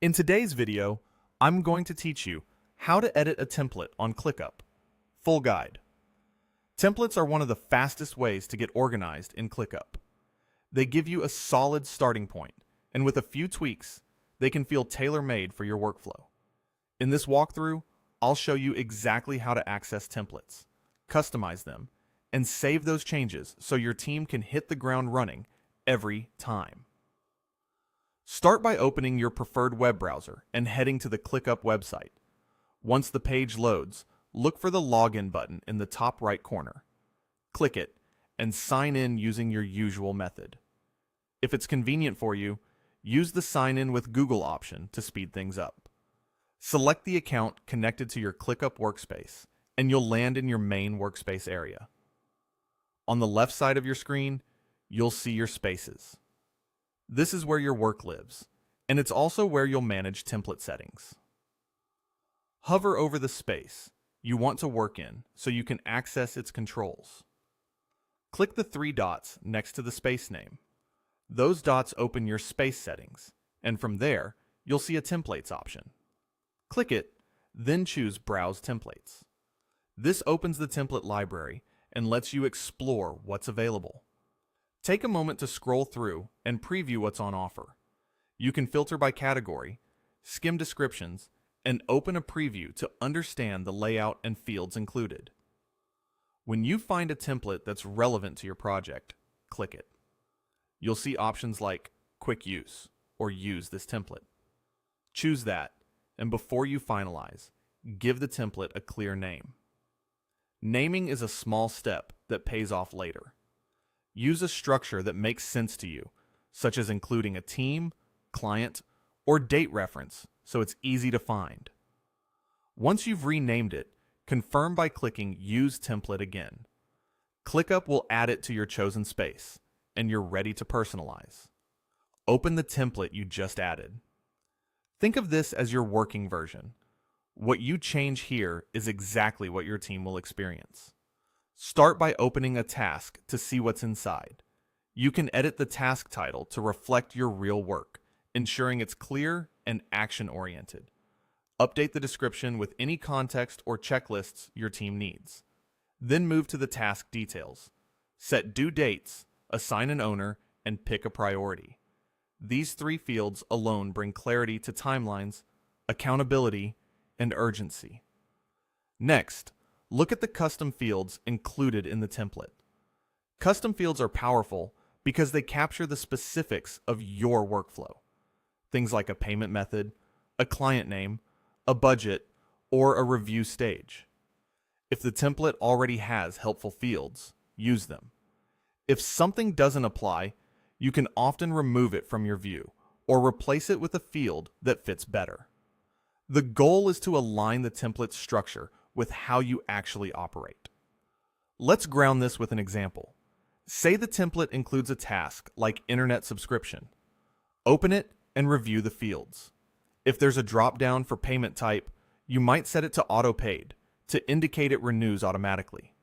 In today's video, I'm going to teach you how to edit a template on ClickUp. Full guide. Templates are one of the fastest ways to get organized in ClickUp. They give you a solid starting point, and with a few tweaks, they can feel tailor-made for your workflow. In this walkthrough, I'll show you exactly how to access templates, customize them, and save those changes so your team can hit the ground running every time. Start by opening your preferred web browser and heading to the ClickUp website. Once the page loads, look for the Login button in the top right corner. Click it and sign in using your usual method. If it's convenient for you, use the Sign In with Google option to speed things up. Select the account connected to your ClickUp workspace, and you'll land in your main workspace area. On the left side of your screen, you'll see your spaces. This is where your work lives, and it's also where you'll manage template settings. Hover over the space you want to work in so you can access its controls. Click the three dots next to the space name. Those dots open your space settings, and from there, you'll see a Templates option. Click it, then choose Browse Templates. This opens the template library and lets you explore what's available. Take a moment to scroll through and preview what's on offer. You can filter by category, skim descriptions, and open a preview to understand the layout and fields included. When you find a template that's relevant to your project, click it. You'll see options like Quick Use or Use this template. Choose that, and before you finalize, give the template a clear name. Naming is a small step that pays off later. Use a structure that makes sense to you, such as including a team, client, or date reference so it's easy to find. Once you've renamed it, confirm by clicking Use Template again. ClickUp will add it to your chosen space, and you're ready to personalize. Open the template you just added. Think of this as your working version. What you change here is exactly what your team will experience. Start by opening a task to see what's inside. You can edit the task title to reflect your real work, ensuring it's clear and action-oriented. Update the description with any context or checklists your team needs. Then move to the task details. Set due dates, assign an owner, and pick a priority. These three fields alone bring clarity to timelines, accountability, and urgency. Next, look at the custom fields included in the template. Custom fields are powerful because they capture the specifics of your workflow. Things like a payment method, a client name, a budget, or a review stage. If the template already has helpful fields, use them. If something doesn't apply, you can often remove it from your view or replace it with a field that fits better. The goal is to align the template's structure with how you actually operate. Let's ground this with an example. Say the template includes a task like internet subscription. Open it and review the fields. If there's a drop-down for payment type, you might set it to auto-paid to indicate it renews automatically.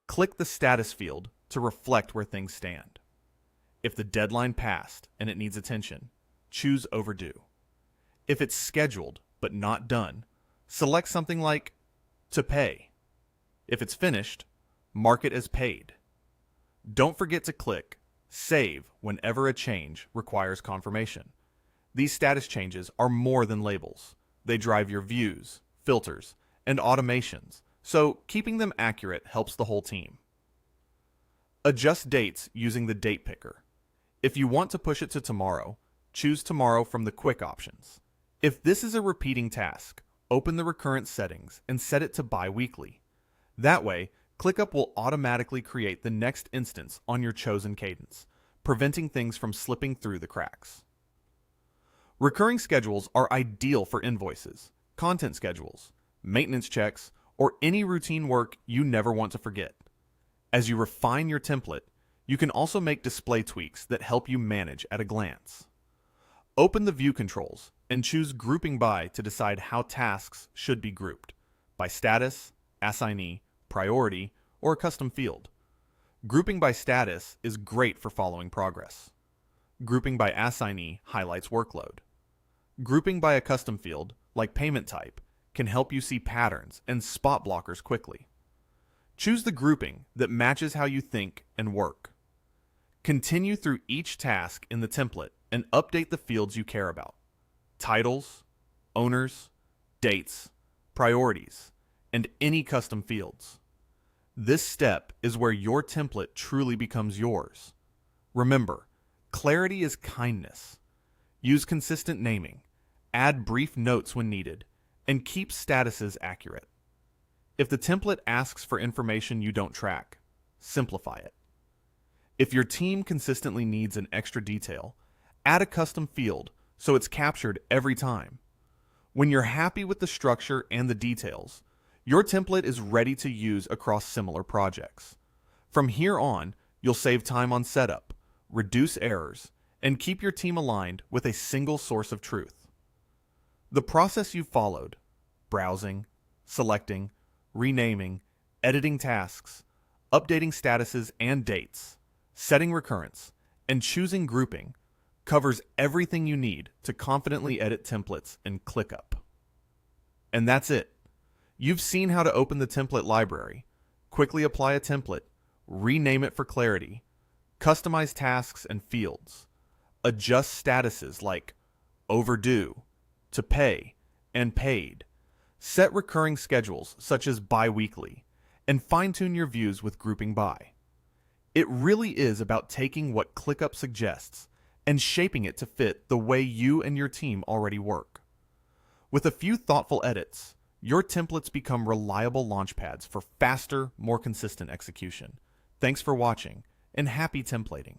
Click the status field to reflect where things stand. If the deadline passed and it needs attention, choose overdue. If it's scheduled but not done, select something like to pay. If it's finished, mark it as paid. Don't forget to click Save whenever a change requires confirmation. These status changes are more than labels. They drive your views, filters, and automations, so keeping them accurate helps the whole team. Adjust dates using the date picker. If you want to push it to tomorrow, choose tomorrow from the quick options. If this is a repeating task, open the recurrent settings and set it to bi-weekly. That way, ClickUp will automatically create the next instance on your chosen cadence, preventing things from slipping through the cracks. Recurring schedules are ideal for invoices, content schedules, maintenance checks, or any routine work you never want to forget. As you refine your template, you can also make display tweaks that help you manage at a glance. Open the view controls and choose Grouping By to decide how tasks should be grouped, by status, assignee, priority, or a custom field. Grouping by status is great for following progress. Grouping by assignee highlights workload. Grouping by a custom field, like payment type, can help you see patterns and spot blockers quickly. Choose the grouping that matches how you think and work. Continue through each task in the template and update the fields you care about: titles, owners, dates, priorities, and any custom fields. This step is where your template truly becomes yours. Remember, clarity is kindness. Use consistent naming, add brief notes when needed, and keep statuses accurate. If the template asks for information you don't track, simplify it. If your team consistently needs an extra detail, add a custom field so it's captured every time. When you're happy with the structure and the details, your template is ready to use across similar projects. From here on, you'll save time on setup, reduce errors, and keep your team aligned with a single source of truth. The process you followed, browsing, selecting, renaming, editing tasks, updating statuses and dates, setting recurrence, and choosing grouping, covers everything you need to confidently edit templates in ClickUp. And that's it. You've seen how to open the template library, quickly apply a template, rename it for clarity, customize tasks and fields, adjust statuses like overdue, to pay, and paid, set recurring schedules such as bi-weekly, and fine-tune your views with grouping by. It really is about taking what ClickUp suggests and shaping it to fit the way you and your team already work. With a few thoughtful edits, your templates become reliable launchpads for faster, more consistent execution. Thanks for watching, and happy templating.